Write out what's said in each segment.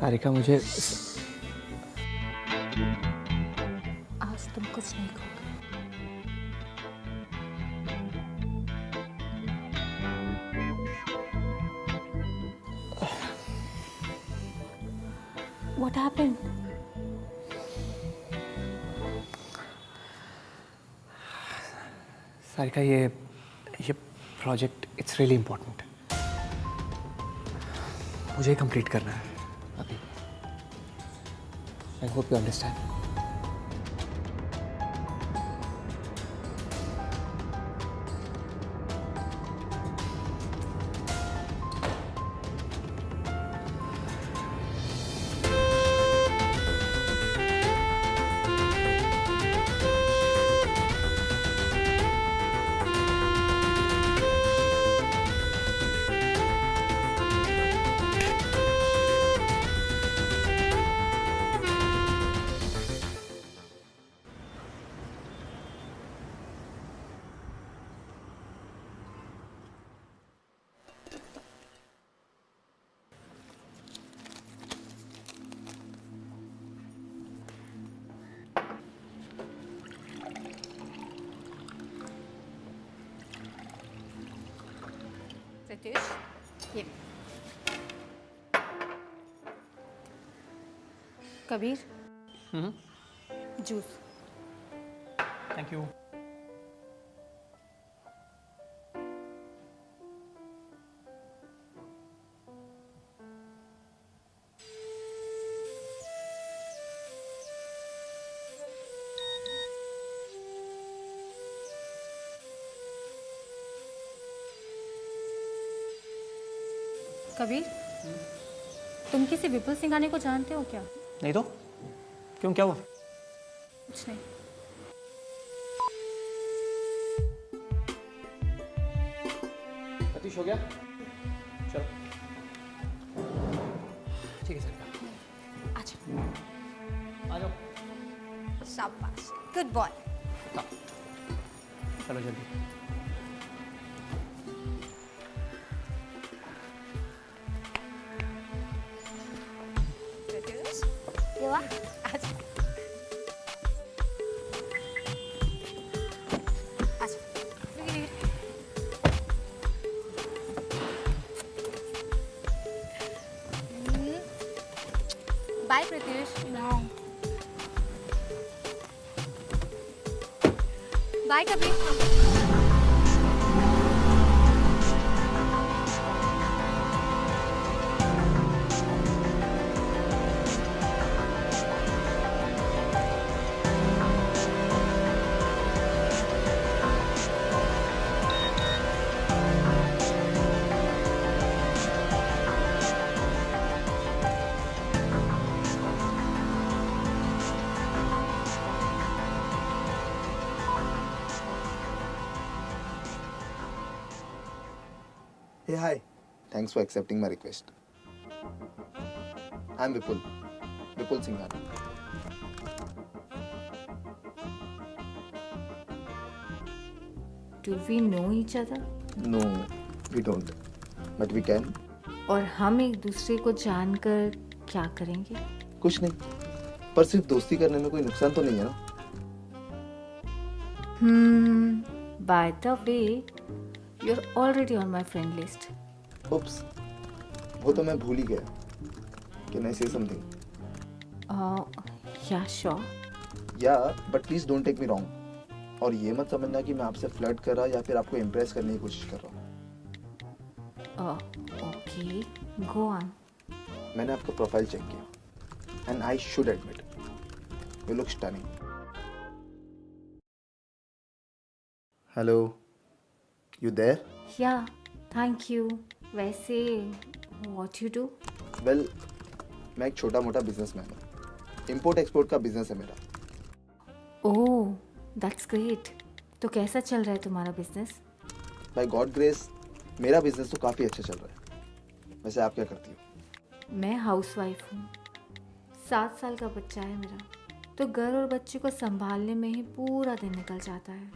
सारिका मुझे आज तुम कुछ नहीं कहोगे। What happened? सारिका ये प्रोजेक्ट इट्स रियली इम्पोर्टेंट, मुझे कंप्लीट करना है अभी। I hope you understand. Satish, ये Kabir, juice. Thank you. Kabir, तुम किसी विपुल सिंघानिया को जानते हो क्या? नहीं तो क्यों, क्या हुआ? कुछ नहीं। सतीश हो गया? चलो ठीक है सर। अच्छा, आ जाओ। शाबाश, गुड बॉय। चलो जल्दी। ये वाह, अच्छा अच्छा, bye Pratyush. Bye Kabir. Hey, hi. Thanks for accepting my request. I'm Vipul. Vipul Singhani. Do we know each other? No, we don't. But we can. और हम एक दूसरे को जानकर क्या करेंगे? कुछ नहीं. पर सिर्फ दोस्ती करने में कोई नुकसान तो नहीं है ना? By the way, you're already on my friend list. Oops. वो तो मैं भूल ही गया. Can I say something? Yeah, sure. Yeah, but please don't take me wrong. और ये मत समझना कि मैं आपसे फ्लर्ट कर रहा या फिर आपको इम्प्रेस करने की कोशिश कर रहा हूँ. Okay, go on. मैंने आपका प्रोफाइल चेक किया. And I should admit, you look stunning. Hello. You there? Yeah, thank you. वैसे, what you do? Well, मैं एक छोटा मोटा बिजनेसमैन हूँ. इम्पोर्ट एक्सपोर्ट का बिजनेस है मेरा. Oh, that's great. तो कैसा चल रहा है तुम्हारा बिजनेस? बाय गॉड ग्रेस मेरा बिजनेस तो काफ़ी अच्छा चल रहा है. वैसे आप क्या करती हो? मैं हाउसवाइफ हूँ. 7 साल का बच्चा है मेरा, तो घर और बच्चे को संभालने में ही पूरा दिन निकल जाता है.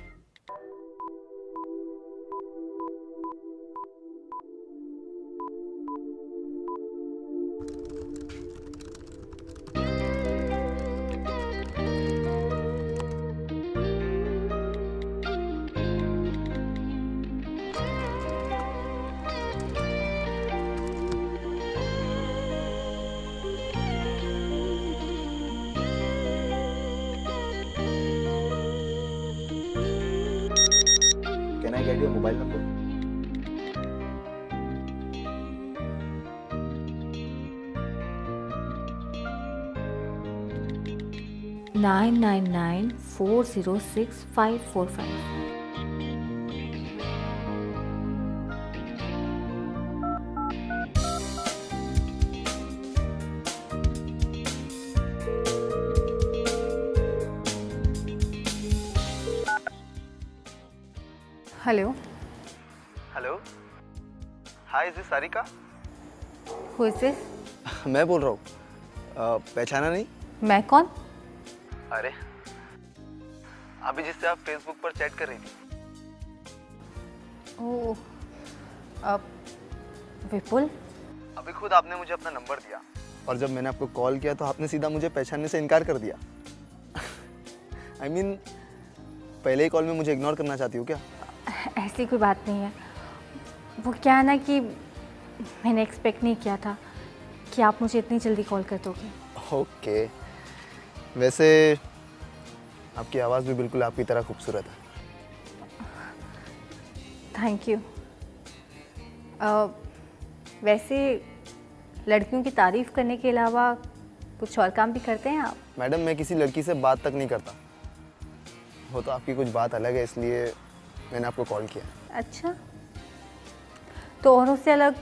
Right your mobile number. 9994065545. Hello. Hello. Hi, is this Sarika? Who is this? मैं बोल रहा हूँ. पहचाना नहीं? मैं कौन? अरे, अभी जिससे आप फेसबुक पर चैट कर रही थी. ओह, विपुल. अभी खुद आपने मुझे अपना नंबर दिया और जब मैंने आपको कॉल किया तो आपने सीधा मुझे पहचानने से इनकार कर दिया. I mean, पहले ही कॉल में मुझे इग्नोर करना चाहती हो क्या? ऐसी कोई बात नहीं है. वो क्या है ना कि मैंने एक्सपेक्ट नहीं किया था कि आप मुझे इतनी जल्दी कॉल कर दोगे. ओके. वैसे आपकी आवाज़ भी बिल्कुल आपकी तरह खूबसूरत है. Thank you. वैसे लड़कियों की तारीफ़ करने के अलावा कुछ और काम भी करते हैं आप? मैडम, मैं किसी लड़की से बात तक नहीं करता. वो तो आपकी कुछ बात अलग है, इसलिए मैंने आपको कॉल किया. अच्छा, तो औरों से अलग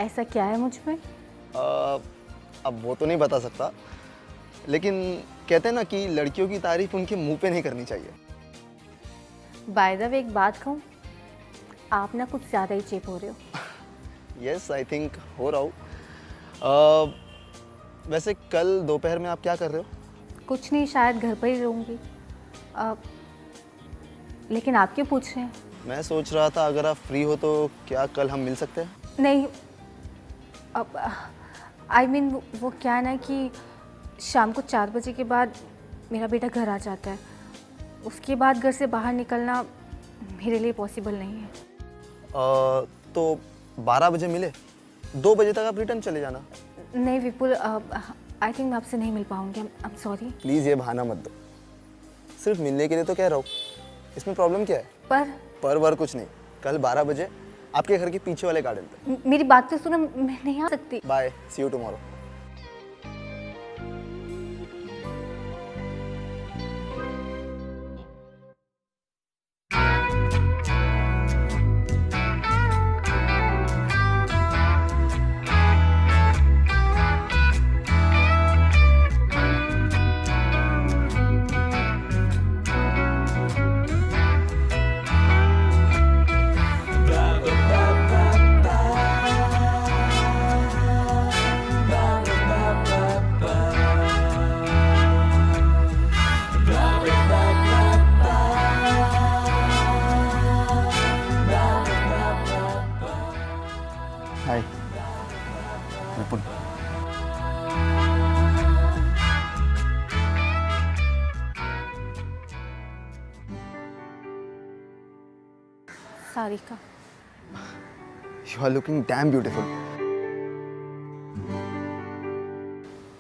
ऐसा क्या है मुझ में? अब वो तो नहीं बता सकता, लेकिन कहते हैं ना कि लड़कियों की तारीफ उनके मुंह पे नहीं करनी चाहिए. बाय द वे, एक बात कहूँ, आप ना कुछ ज़्यादा ही चीप हो रहे हो. यस, आई थिंक हो रहा हूँ. वैसे कल दोपहर में आप क्या कर रहे हो? कुछ नहीं, शायद घर पर ही रहूँगी. लेकिन आप क्यों पूछ रहे हैं? मैं सोच रहा था अगर आप फ्री हो तो क्या कल हम मिल सकते हैं? नहीं, अब आई मीन वो क्या है ना कि शाम को 4 बजे के बाद मेरा बेटा घर आ जाता है. उसके बाद घर से बाहर निकलना मेरे लिए पॉसिबल नहीं है. तो 12 बजे मिले, 2 बजे तक आप रिटर्न चले जाना. नहीं विपुल, आई थिंक मैं आपसे नहीं मिल पाऊँगी. आई एम सॉरी. प्लीज़ ये बहाना मत दो. सिर्फ मिलने के लिए तो कह रहा हूँ. इसमें प्रॉब्लम क्या है? पर वर कुछ नहीं. कल 12 बजे आपके घर के पीछे वाले गार्डन पे. मेरी बात तो सुनो, मैं नहीं आ सकती. Bye, see you tomorrow. Hi Vipul. Sarika. You are looking damn beautiful.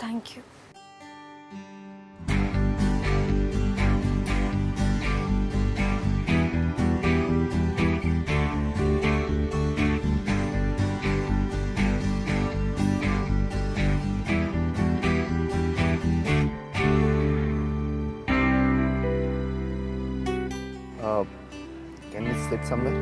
Thank you. Can we sit somewhere?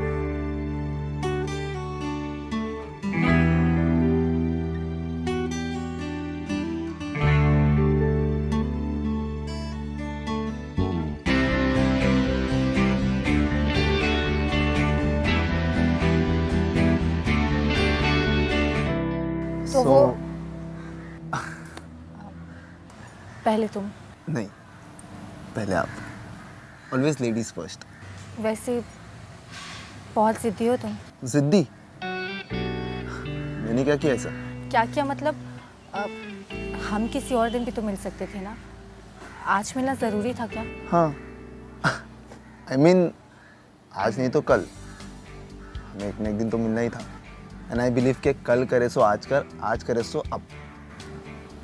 तो वो पहले तुम. नहीं, पहले आप. Always ladies first. वैसे बहुत ज़िद्दी हो तुम. जिद्दी? मैंने क्या किया ऐसा? क्या क्या मतलब? हम किसी और दिन भी तो मिल सकते थे ना. आज मिलना ज़रूरी था क्या? हाँ. I mean, आज नहीं तो कल. हमें एक न एक दिन तो मिलना ही था. एंड आई बिलीव कि कल करे सो आज कर, आज करे सो अब.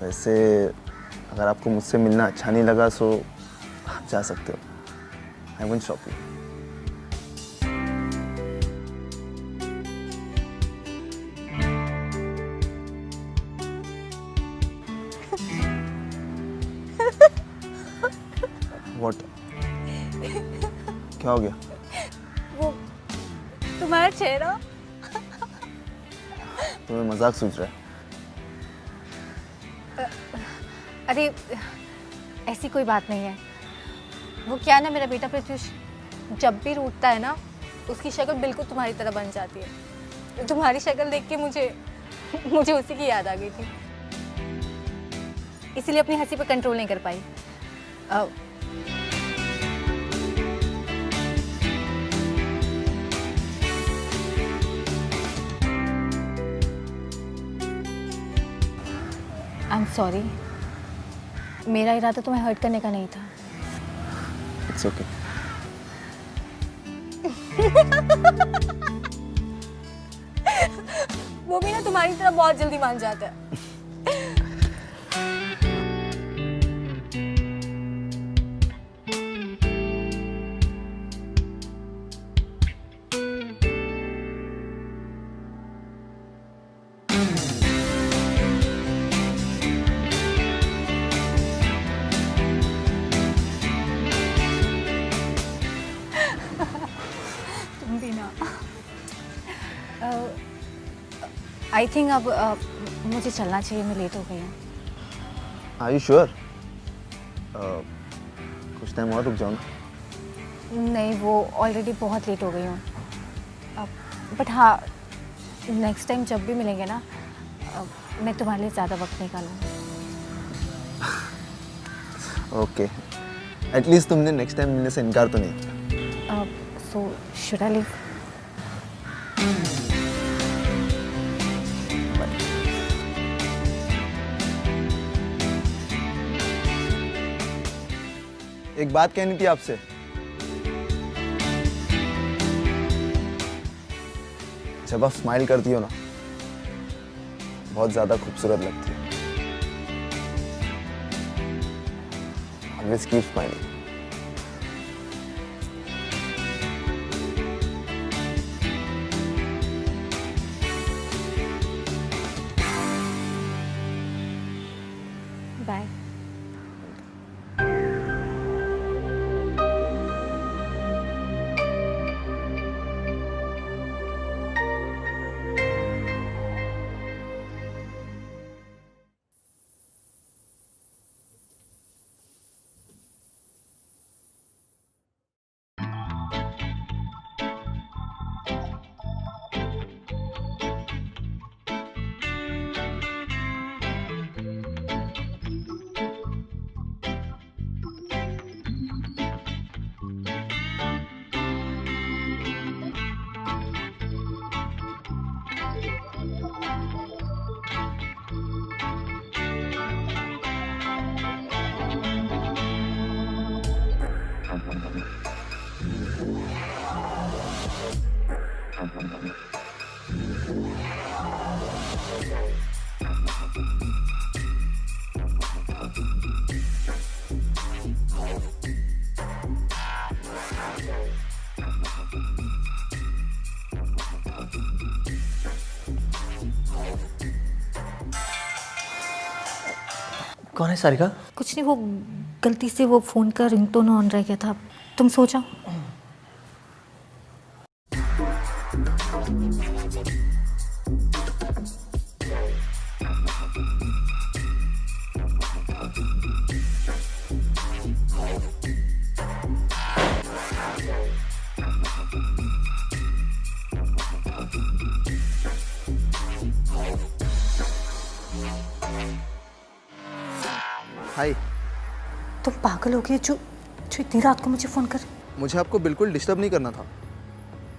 वैसे अगर आपको मुझसे मिलना अच्छा नहीं लगा सो आप जा सकते हो. I won't stop you. What? क्या हो गया? वो तुम्हारा चेहरा। तुम्हें मजाक सूझ रहा है? अरे ऐसी कोई बात नहीं है। वो क्या ना, मेरा बेटा प्रत्युष जब भी रूठता है ना, उसकी शक्ल बिल्कुल तुम्हारी तरह बन जाती है। तुम्हारी शक्ल देख के मुझे उसी की याद आ गई थी, इसीलिए अपनी हंसी पर कंट्रोल नहीं कर पाई। आई एम सॉरी, मेरा इरादा तुम्हें हर्ट करने का नहीं था। It's okay. वो भी ना तुम्हारी तरह बहुत जल्दी मान जाता है। तुम भी ना। आई थिंक अब मुझे चलना चाहिए, मैं लेट हो गई हूँ। Are you sure? कुछ टाइम और रुक जाओ ना। नहीं, वो ऑलरेडी बहुत लेट हो गई हूँ। बट हाँ, नेक्स्ट टाइम जब भी मिलेंगे ना, मैं तुम्हारे लिए ज़्यादा वक्त निकालूँगी। ओके, एटलीस्ट तुमने नेक्स्ट टाइम मिलने से इनकार तो नहीं किया। So should I leave? एक बात कहनी थी आपसे। जब आप स्माइल करती हो ना, बहुत ज्यादा खूबसूरत लगती है। Always keep smiling. बाय। कौन है सारिका? कुछ नहीं, वो गलती से वो फ़ोन का रिंगटोन ऑन रह गया था। तुम सो जाओ। हाय। तुम पागल हो गए जो इतनी रात को मुझे फ़ोन कर। मुझे आपको बिल्कुल डिस्टर्ब नहीं करना था,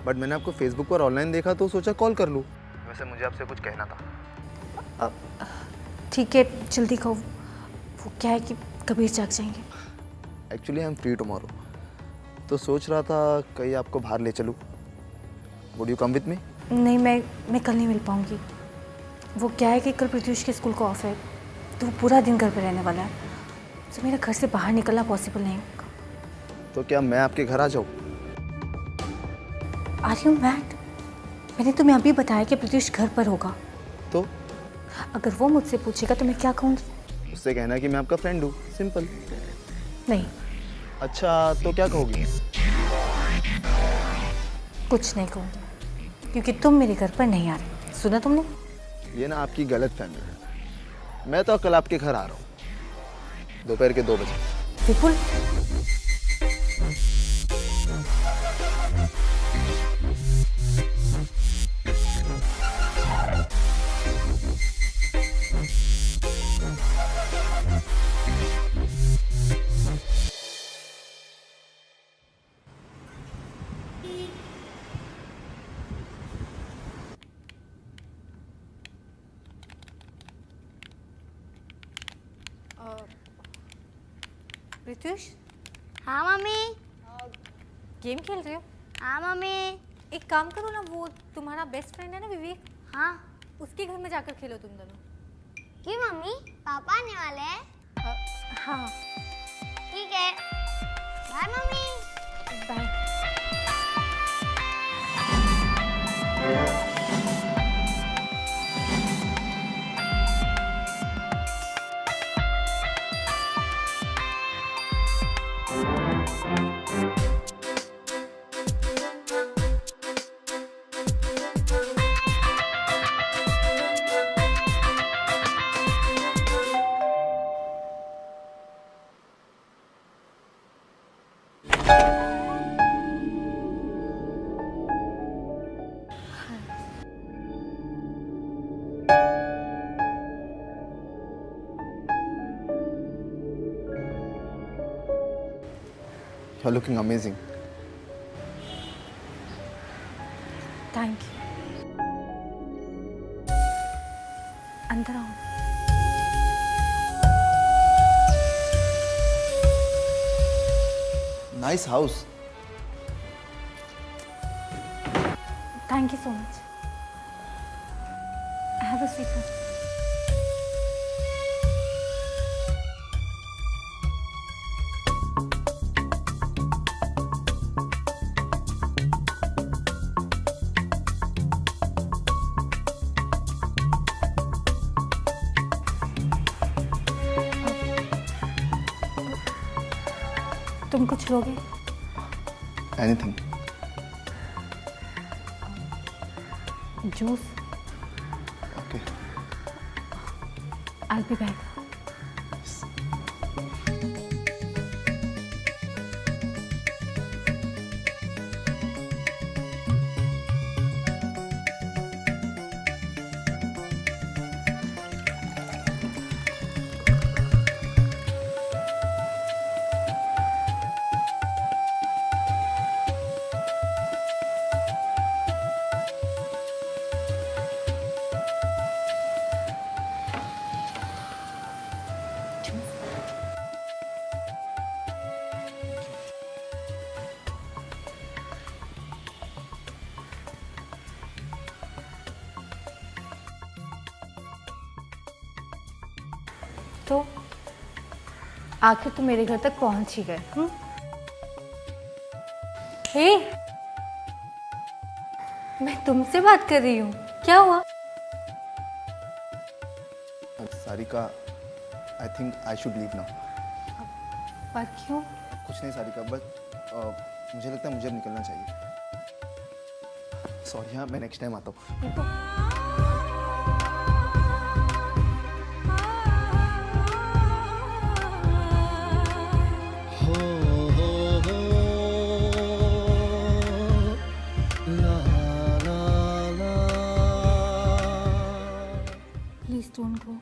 बट मैंने आपको फेसबुक पर ऑनलाइन देखा तो सोचा कॉल कर लूँ। वैसे मुझे आपसे कुछ कहना था। ठीक है, जल्दी कहो। वो क्या है कि कबीर जाग जाएंगे। Actually I am free tomorrow, तो सोच रहा था कहीं आपको बाहर ले चलूँ। Would you come with me? नहीं, मैं कल नहीं मिल पाऊँगी। वो क्या है कि कल प्रत्युष के स्कूल को ऑफ है, तो वो पूरा दिन घर पे रहने वाला है, तो मेरा घर से बाहर निकलना पॉसिबल नहीं होगा। तो क्या मैं आपके घर आ जाऊँ? Are you mad? मैंने तुम्हें अभी बताया कि प्रत्युष घर पर होगा। तो अगर वो मुझसे पूछेगा तो मैं क्या कहूँगी? उससे कहना कि मैं आपका फ्रेंड हूँ, सिंपल। नहीं, अच्छा तो क्या कहोगी? कुछ नहीं कहूँगी क्योंकि तुम मेरे घर पर नहीं आ रहे। सुना तुमने? ये ना आपकी गलत फहमी है। मैं तो कल आपके घर आ रहा हूँ दोपहर के 2 बजे। विपुल, प्रीतुष, हाँ मम्मी। गेम खेल रहे हो? हाँ मम्मी। एक काम करो ना, वो तुम्हारा बेस्ट फ्रेंड है ना विवेक, हाँ। उसके घर में जाकर खेलो तुम दोनों। क्यों मम्मी, पापा आने वाले हैं? हाँ। ठीक है, bye mummy. Bye. You're looking amazing. Thank you. अंदर आओ। Nice house. Thank you so much. Have a seat. तुम कुछ लोगे? Anything. Juice? Okay. I'll be back. तो आखिर तुम मेरे घर तक पहुंच ही गए। हे, मैं तुमसे बात कर रही हूँ, क्या हुआ? Sarika, I think I should leave now. पर क्यों? कुछ नहीं सारिका, बस मुझे लगता है मुझे अब निकलना चाहिए। सॉरी हाँ, मैं नेक्स्ट टाइम आता हूँ। Please don't go.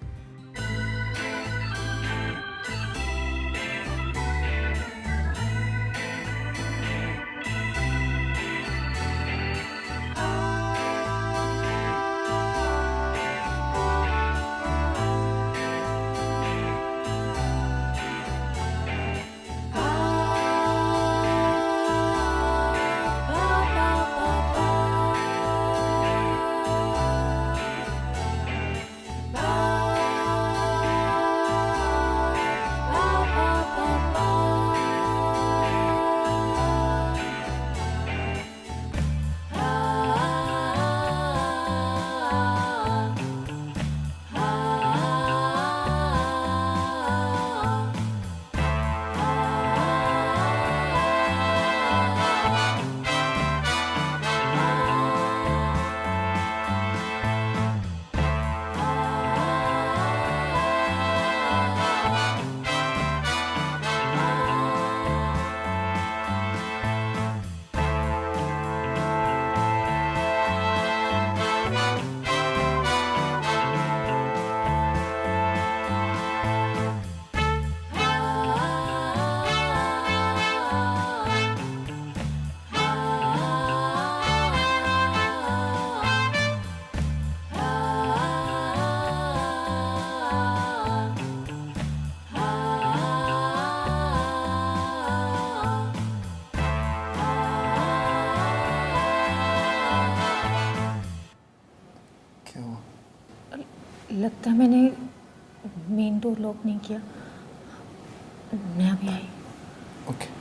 लगता है मैंने मेन डोर लॉक नहीं किया। मैं अभी आई। ओके।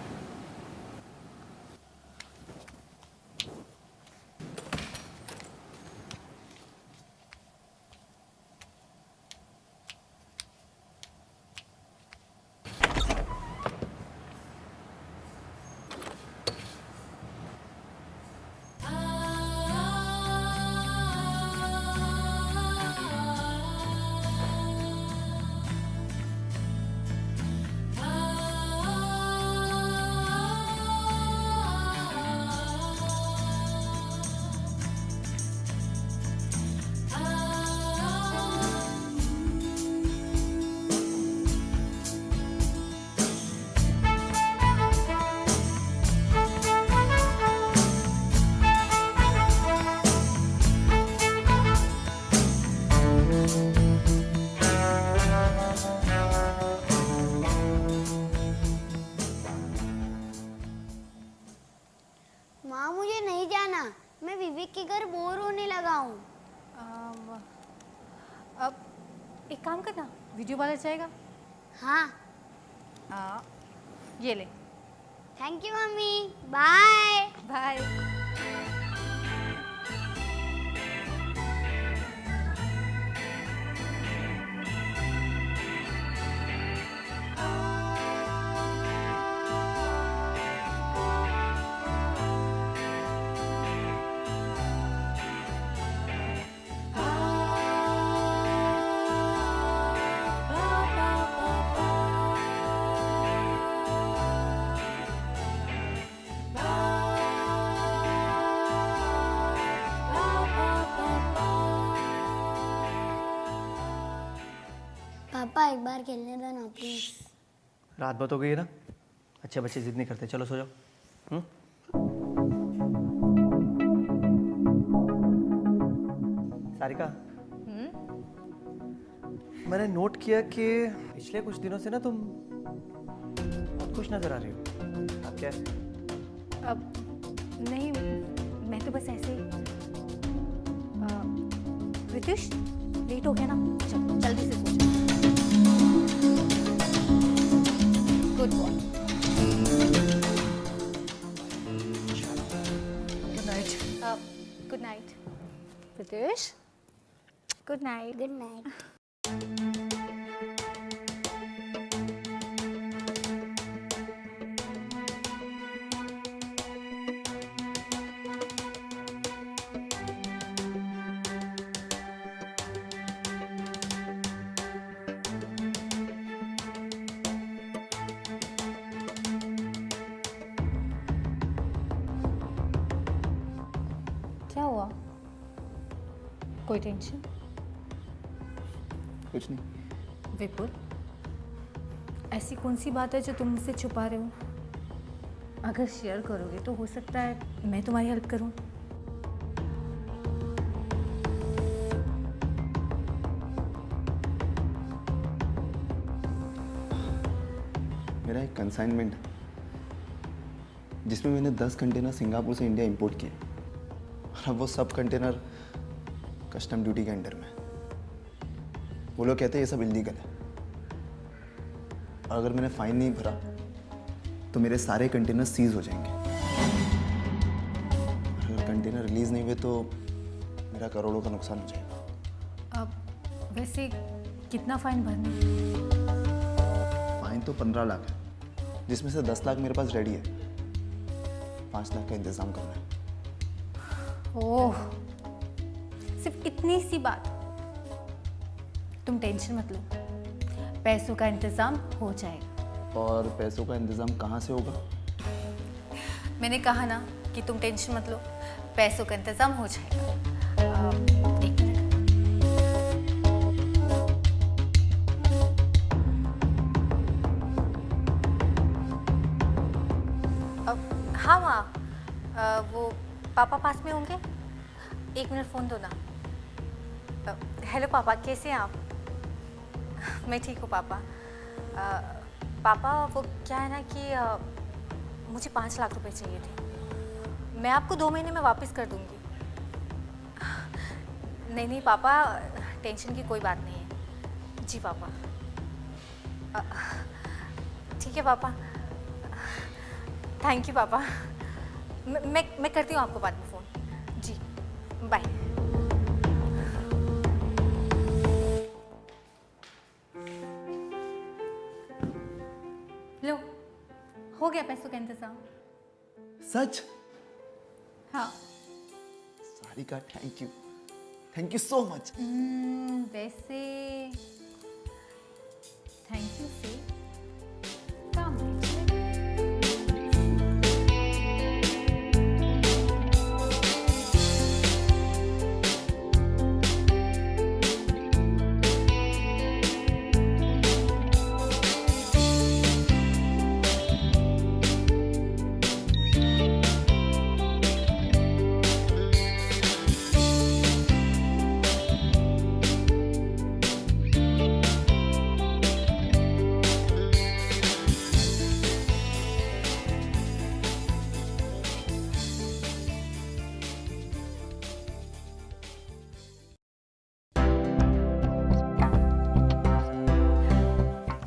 माँ मुझे नहीं जाना, मैं विवेक के घर बोर होने लगा हूँ। अब एक काम करना, वीडियो वाला जाएगा। हाँ ये ले। Thank you mummy, bye. Bye. Papa एक बार खेलने दो ना प्लीज। रात बात हो गई है ना, अच्छे बच्चे जिद नहीं करते, चलो सो जाओ। सारिका, मैंने नोट किया कि पिछले कुछ दिनों से ना तुम बहुत खुश नजर आ रही हो। अब क्या है? अब नहीं, मैं तो बस ऐसे ही। रितुष, लेट हो गया ना, चल जल्दी से सो जा। Good boy. Good night. Good night Ritush. Good night. Good night. क्या हुआ? कोई टेंशन? कुछ नहीं। विपुल, ऐसी कौन सी बात है जो तुम मुझसे छुपा रहे हो? अगर शेयर करोगे तो हो सकता है मैं तुम्हारी हेल्प करूं। मेरा एक कंसाइनमेंट है जिसमें मैंने 10 कंटेनर सिंगापुर से इंडिया इंपोर्ट किए और अब वो सब कंटेनर कस्टम ड्यूटी के अंडर में। वो लोग कहते हैं ये सब इलीगल है और अगर मैंने फाइन नहीं भरा तो मेरे सारे कंटेनर सीज हो जाएंगे। अगर कंटेनर रिलीज नहीं हुए तो मेरा करोड़ों का नुकसान हो जाएगा। अब वैसे कितना फाइन भरना है? फाइन तो 15 लाख है, जिसमें से 10 लाख मेरे पास रेडी है। 5 लाख का इंतजाम करना है। ओह, सिर्फ इतनी सी बात। तुम टेंशन मत लो, पैसों का इंतजाम हो जाएगा। और पैसों का इंतजाम कहाँ से होगा? मैंने कहा ना कि तुम टेंशन मत लो, पैसों का इंतजाम हो जाएगा। एक मिनट। हाँ माँ, वो पापा पास में होंगे? 1 मिनट फ़ोन दो ना। हेलो पापा, कैसे हैं आप? मैं ठीक हूँ पापा। पापा वो क्या है ना कि मुझे 5 लाख रुपए चाहिए थे। मैं आपको 2 महीने में वापस कर दूँगी। नहीं नहीं पापा, टेंशन की कोई बात नहीं है। जी पापा। ठीक है पापा, थैंक यू पापा। मैं करती हूँ आपको बाद में फ़ोन। जी बाय। लो, हो गया पैसों का इंतज़ाम। सच? हाँ। Sarika, thank you so much. वैसे थैंक यू से काम नहीं चलेगा।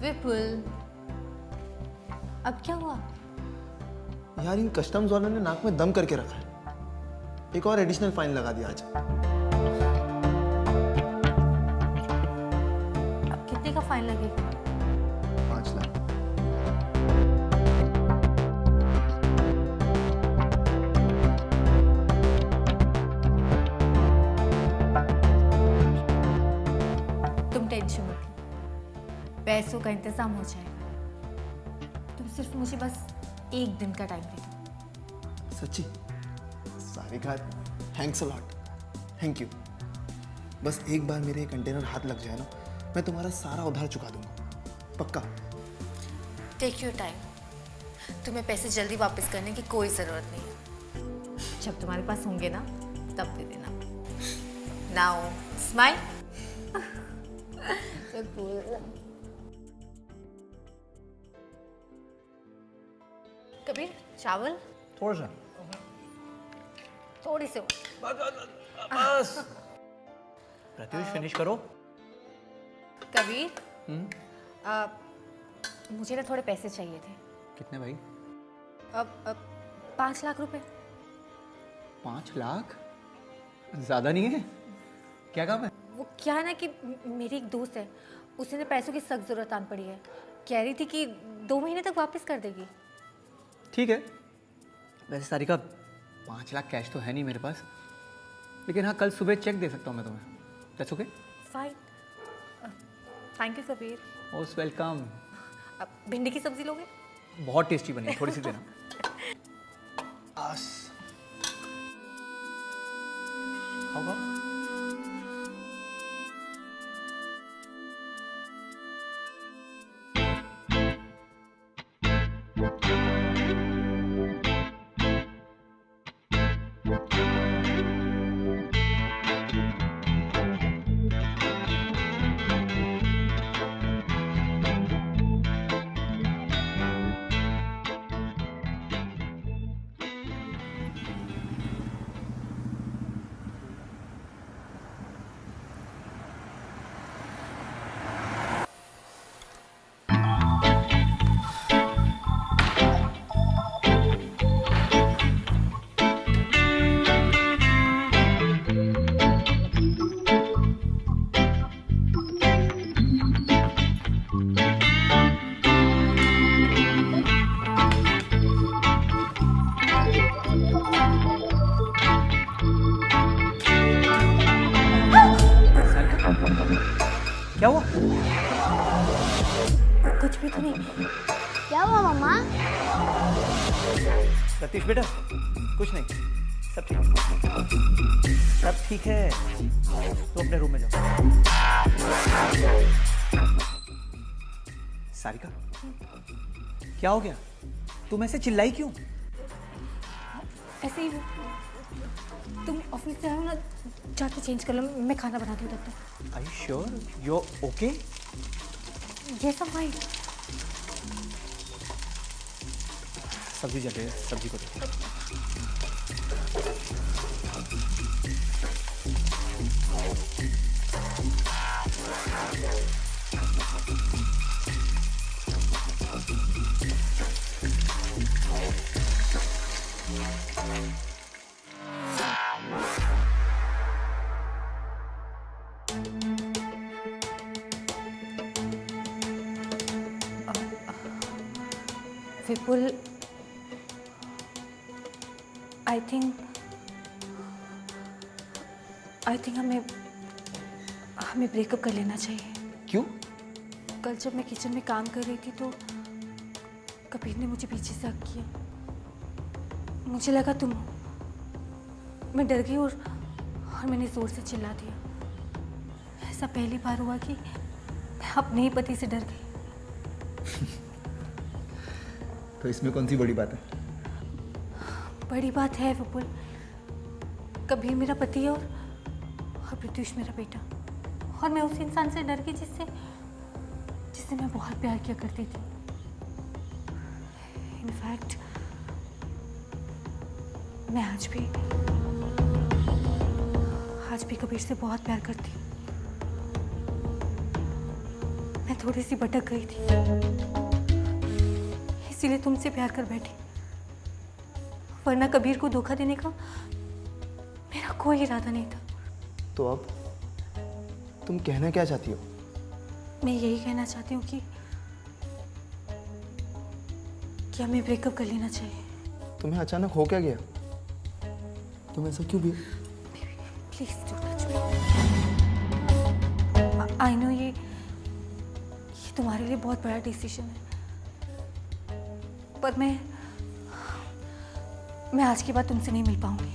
विपुल, अब क्या हुआ? यार इन कस्टम्स वालों ने नाक में दम करके रखा है। एक और एडिशनल फाइन लगा दिया आज। अब कितने का फाइन लगेगा? 5 लाख। तुम टेंशन मत लो, पैसों का इंतजाम हो जाएगा। तुम सिर्फ मुझे बस 1 दिन का टाइम दे दो। सच्ची? Sarika, thanks a lot. Thank you. बस एक बार मेरे कंटेनर हाथ लग जाए ना, मैं तुम्हारा सारा उधार चुका दूंगा, पक्का। Take your time. तुम्हें पैसे जल्दी वापस करने की कोई ज़रूरत नहीं है। जब तुम्हारे पास होंगे ना, तब दे देना। Now smile. कबीर, चावल थोड़ा सा थोड़ी से। बस। प्रत्युष फिनिश करो। कबीर, मुझे ना थोड़े पैसे चाहिए थे। कितने भाई? अब 5 लाख रुपए। 5 लाख ज्यादा नहीं है? क्या काम है? वो क्या है ना कि मेरी एक दोस्त है, उसे ना पैसों की सख्त ज़रूरत आन पड़ी है। कह रही थी कि 2 महीने तक वापस कर देगी। ठीक है। वैसे सारिका 5 लाख कैश तो है नहीं मेरे पास, लेकिन हाँ कल सुबह चेक दे सकता हूँ मैं तुम्हें। That's okay? Fine. Thank you Kabir. Most welcome. अब भिंडी की सब्जी लोगे? बहुत टेस्टी बनी है, थोड़ी सी देना। आस। खाओ खाओ। क्या हुआ? कुछ भी तो नहीं। क्या हुआ मम्मा? प्रत्युष बेटा, कुछ नहीं, सब ठीक, सब ठीक है। तो अपने रूम में जाओ। सारिका, क्या हो गया? तुम ऐसे चिल्लाई क्यों? ऐसे ही तुम ऑफिस से आओ ना, जाके चेंज कर लो, मैं खाना बनाती हूँ तब तक। Are you sure? You're okay? Yes, I'm fine. सब्जी जल रही है, सब्जी को दे। विपुल, आई थिंक हमें ब्रेकअप कर लेना चाहिए। क्यों? कल जब मैं किचन में काम कर रही थी तो कबीर ने मुझे पीछे से हक किया। मुझे लगा तुम हो। मैं डर गई और मैंने जोर से चिल्ला दिया। ऐसा पहली बार हुआ कि मैं अपने ही पति से डर गई। तो इसमें कौन सी बड़ी बात है? बड़ी बात है विपुल, कबीर मेरा पति है और प्रत्युष मेरा बेटा, और मैं उस इंसान से डर गई जिससे मैं बहुत प्यार किया करती थी। इनफैक्ट मैं आज भी कबीर से बहुत प्यार करती हूँ। मैं थोड़ी सी भटक गई थी, इसीलिए तुमसे प्यार कर बैठी, वरना कबीर को धोखा देने का मेरा कोई इरादा नहीं था। तो अब तुम कहना क्या चाहती हो? मैं यही कहना चाहती हूँ कि हमें ब्रेकअप कर लेना चाहिए। तुम्हें अचानक हो क्या गया? तुम ऐसा क्यों भी? Please do touch me. I know ये तुम्हारे लिए बहुत बड़ा डिसीजन है, पर मैं आज के बाद तुमसे नहीं मिल पाऊंगी।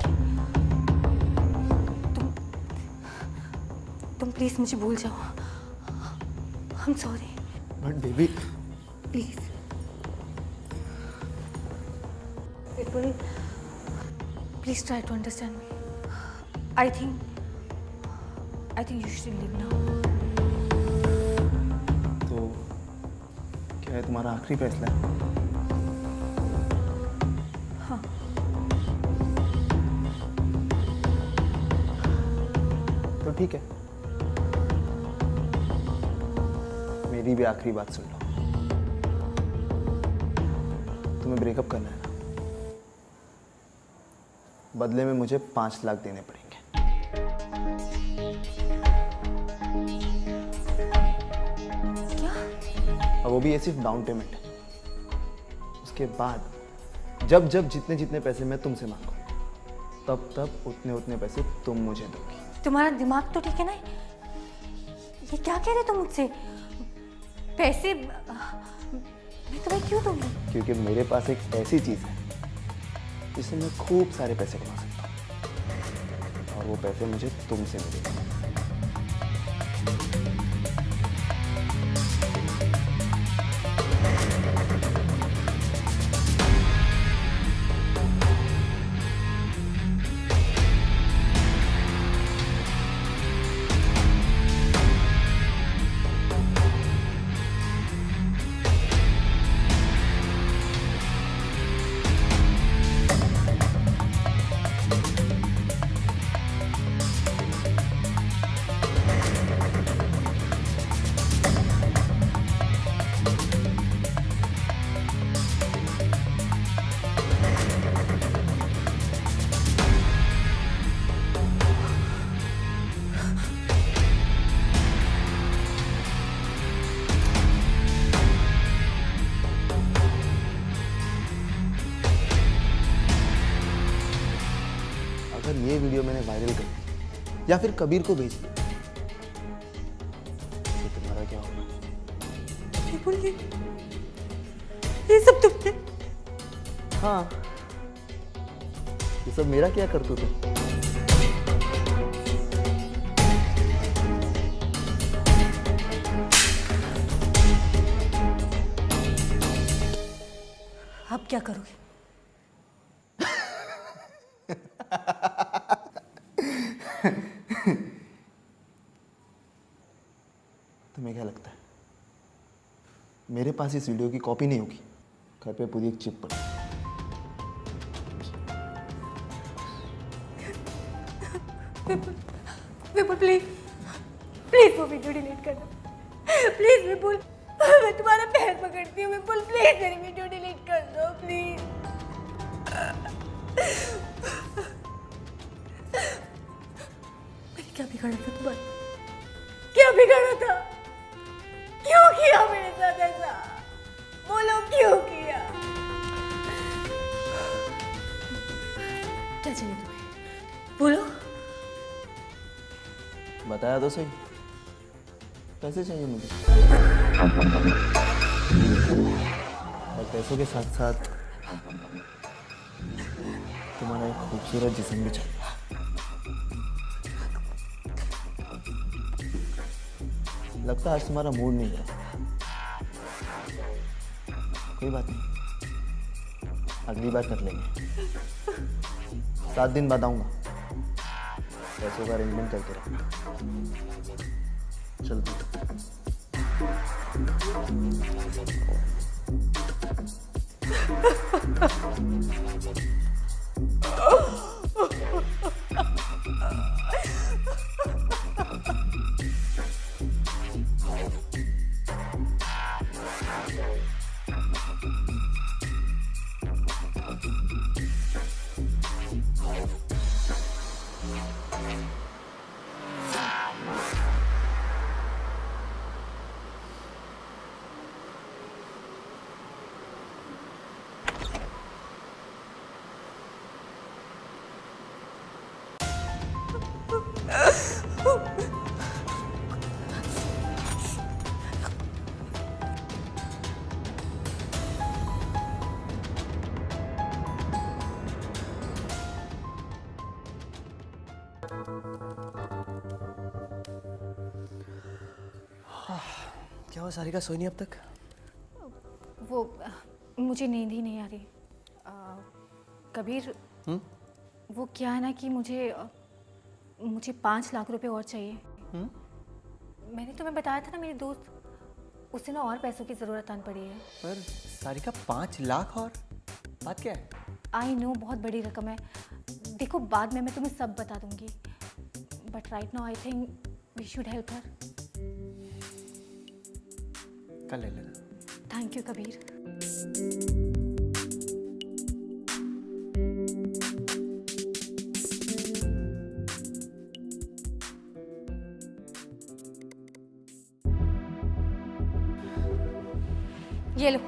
तुम प्लीज मुझे भूल जाओ। I am sorry. But baby, please Vipul, please try to understand me. I think you should leave now. तो क्या है तुम्हारा आखिरी फैसला है? हाँ। तो ठीक है, मेरी भी आखिरी बात सुन लो। तुम्हें ब्रेकअप करना है ना? बदले में मुझे 5 लाख देने पड़ेंगे। क्या? और वो भी ये सिर्फ डाउन पेमेंट है। उसके बाद जब जितने पैसे मैं तुमसे मांगू, तब उतने पैसे तुम मुझे दोगी। तुम्हारा दिमाग तो ठीक है ना? ये क्या कह रहे तुम मुझसे? पैसे मैं तुम्हें क्यों दूंगी? क्योंकि मेरे पास एक ऐसी चीज़ है जिससे मैं खूब सारे पैसे कमा सकता हूँ, और वो पैसे मुझे तुमसे मिलेंगे। अगर ये वीडियो मैंने वायरल कर दी या फिर कबीर को भेज दी, तो तुम्हारा क्या होगा? विपुल, ये सब तुमने? हाँ, ये सब मेरा क्या करतूत है? अब क्या करोगे? तुम्हें क्या लगता है मेरे पास इस वीडियो की कॉपी नहीं होगी? घर पे पूरी एक चिप पड़ी। विपुल प्लीज वो वीडियो डिलीट कर दो। प्लीज विपुल, मैं तुम्हारा पैर पकड़ती हूँ। विपुल प्लीज मेरी वीडियो डिलीट कर दो प्लीज। मैंने क्या बिगाड़ा था तुम्हारा? क्या बिगाड़ा था? क्यों किया मेरे साथ ऐसा? बोलो क्यों किया? बताया तो सही, पैसे चाहिए मुझे, और पैसों के साथ साथ तुम्हारा एक खूबसूरत जिस्म भी चाहिए। लगता है आज तुम्हारा मूड नहीं है। कोई बात नहीं, अगली बार कर लेंगे। 7 दिन बाद आऊंगा, पैसों का अरेंजमेंट करके रखूंगा। चल तू। क्या हुआ सारिका, सोई नहीं अब तक? वो मुझे नींद ही नहीं आ रही। कबीर, वो क्या है ना कि मुझे 5 लाख रुपए और चाहिए। मैंने तुम्हें बताया था ना, मेरी दोस्त, उसे ना और पैसों की ज़रूरत आन पड़ी है। पर सारिका 5 लाख और बात क्या है? आई नो बहुत बड़ी रकम है। देखो बाद में मैं तुम्हें सब बता दूंगी, but right now I think we should help her. कल ले लेना। Thank you Kabir. ये लो।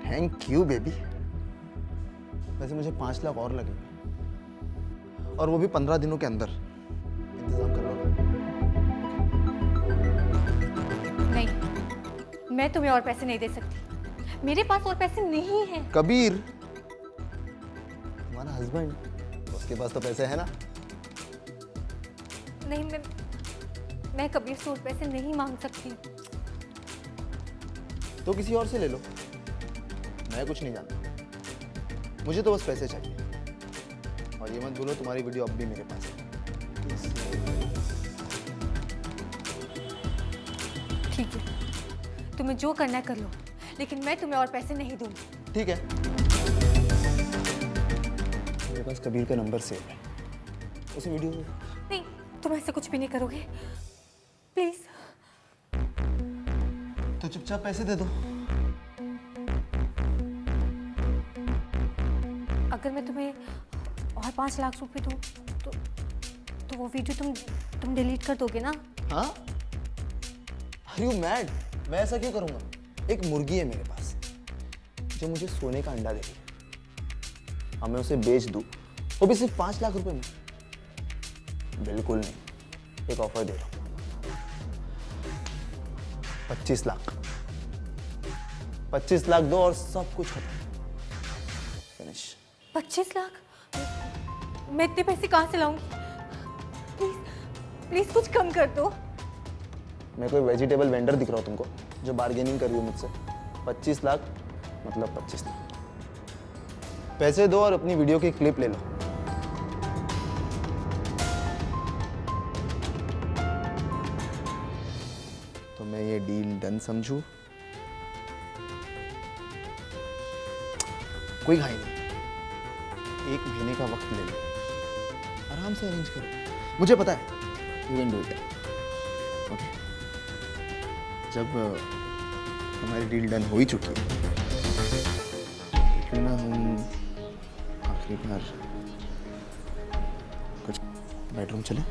Thank you baby. वैसे मुझे 5 लाख और लगेंगे, और वो भी 15 दिनों के अंदर। इंतजाम कर लो। नहीं, मैं तुम्हें और पैसे नहीं दे सकती। मेरे पास और पैसे नहीं हैं। कबीर, तुम्हारा हस्बैंड, उसके पास तो पैसे है ना। नहीं, मैं कबीर से और पैसे नहीं मांग सकती। तो किसी और से ले लो, मैं कुछ नहीं जानता। मुझे तो बस पैसे चाहिए, और ये मत भूलो तुम्हारी वीडियो अब भी मेरे पास है। ठीक है, तुम्हें जो करना है कर लो, लेकिन मैं तुम्हें और पैसे नहीं दूंगी। ठीक है, मेरे पास कबीर का नंबर सेव है, उसे वीडियो। नहीं, तुम ऐसे कुछ भी नहीं करोगे, प्लीज। तो चुपचाप पैसे दे दो। अगर मैं तुम्हें और 5 लाख रुपए दूं तो वो वीडियो तुम डिलीट कर दोगे ना? हाँ? Are you mad? मैं ऐसा क्यों करूंगा? एक मुर्गी है मेरे पास जो मुझे सोने का अंडा दे रही है, अब मैं उसे बेच दूं, वो भी सिर्फ 5 लाख रुपए में? बिल्कुल नहीं। एक ऑफर दे रहा हूं, 25 लाख। 25 लाख दो और सब कुछ खत्म। फिनिश। 25 लाख? मैं इतने पैसे कहाँ से लाऊंगी? प्लीज प्लीज कुछ कम कर दो। मैं कोई वेजिटेबल वेंडर दिख रहा हूँ तुमको जो बार्गेनिंग कर रही हो मुझसे? 25 लाख मतलब 25 लाख। पैसे दो और अपनी वीडियो की क्लिप ले लो। तो मैं ये डील डन समझूं? कोई घाई नहीं, 1 महीने का वक्त ले लो, आराम से अरेंज करो। मुझे पता है you can do it. Okay, जब हमारी डील डन हो ही चुकी है, क्यों ना हम आखिरी बार कुछ बेडरूम चले?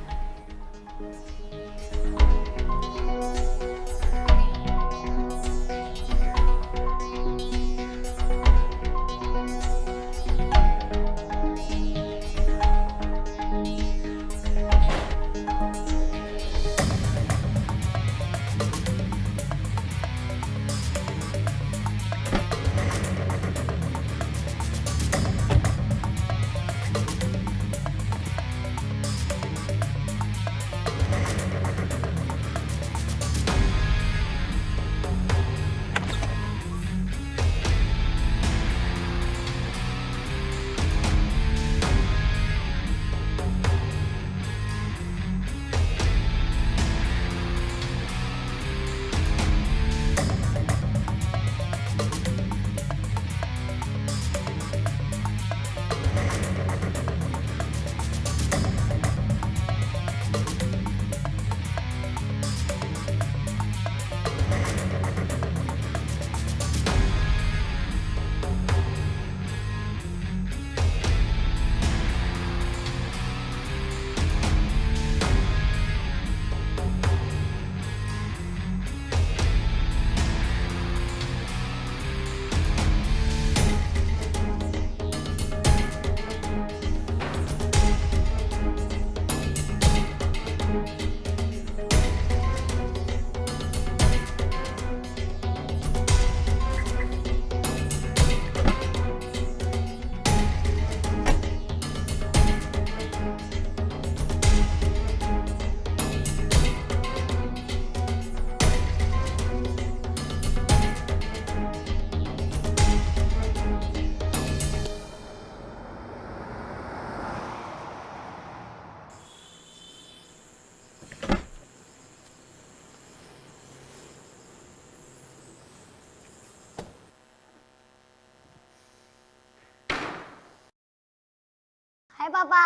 हाय पापा।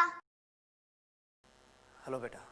हेलो बेटा।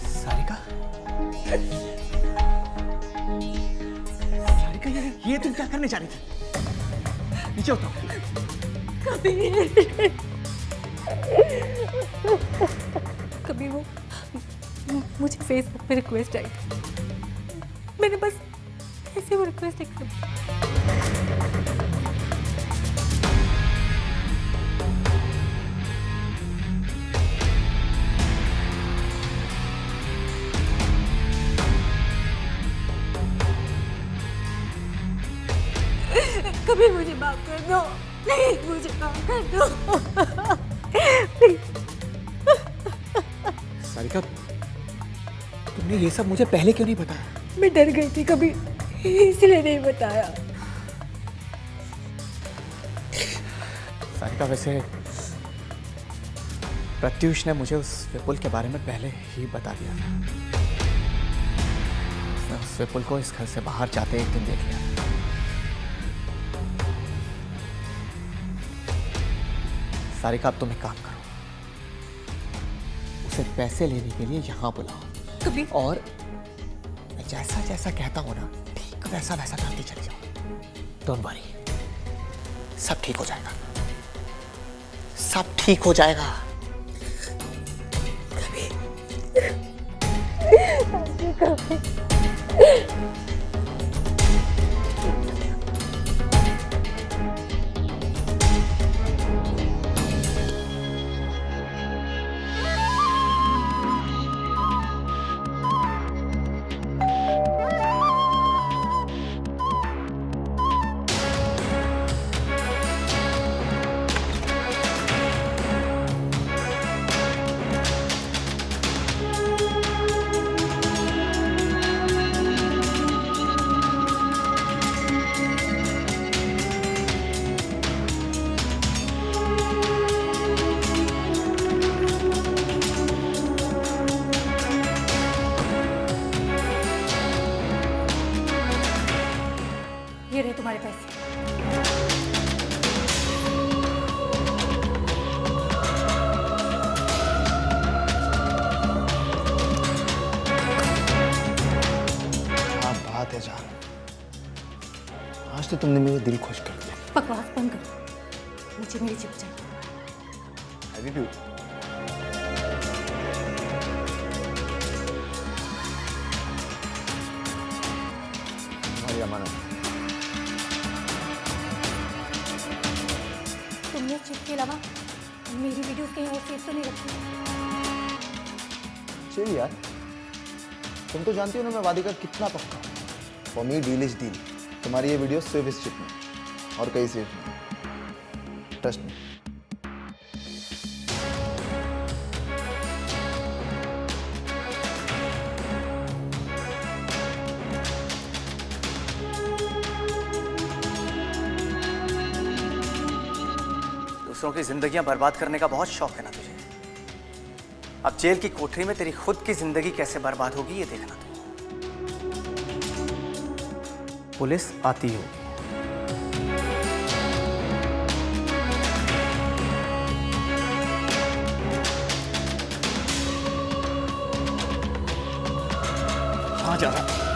सारिका, ये तुम क्या करने जा रही थी? नीचे उतरो। कभी वो मुझे फेसबुक पे रिक्वेस्ट आई, मैंने बस ऐसे वो रिक्वेस्ट एक्सेप्ट। कभी मुझे माफ कर दो, प्लीज मुझे माफ कर दो। सारिका, तुमने ये सब मुझे पहले क्यों नहीं बताया? मैं डर गई थी कभी, इसलिए नहीं बताया। सारिका, वैसे प्रत्युष ने मुझे उस विपुल के बारे में पहले ही बता दिया था। उसने उस विपुल को इस घर से बाहर जाते एक दिन देख लिया। सारिका, अब तुम एक काम करो, उसे पैसे लेने के लिए यहाँ बुलाओ कभी और मैं जैसा जैसा कहता हूँ ना, ठीक वैसा वैसा करती चली जाओ। डोंट वरी, सब ठीक हो जाएगा, सब ठीक हो जाएगा। तुमने मेरा दिल खुश कर दिया। बकवास बंद करो, मुझे मेरी जिप चाहिए। I will do. तुम्हारी अमानत। तुमने चिप के अलावा मेरी वीडियोस कहीं और सेव तो नहीं रखी? चिल यार, तुम तो जानती हो ना मैं वादी का कितना पक्का हूँ। For me deal is deal. तुम्हारी ये वीडियो सेव इस चिप में और कहीं सेफ नहीं। Trust me. दूसरों की जिंदगियां बर्बाद करने का बहुत शौक है ना तुझे। अब जेल की कोठरी में तेरी खुद की जिंदगी कैसे बर्बाद होगी ये देखना तू। पुलिस आती होगी। कहाँ जा रहा है?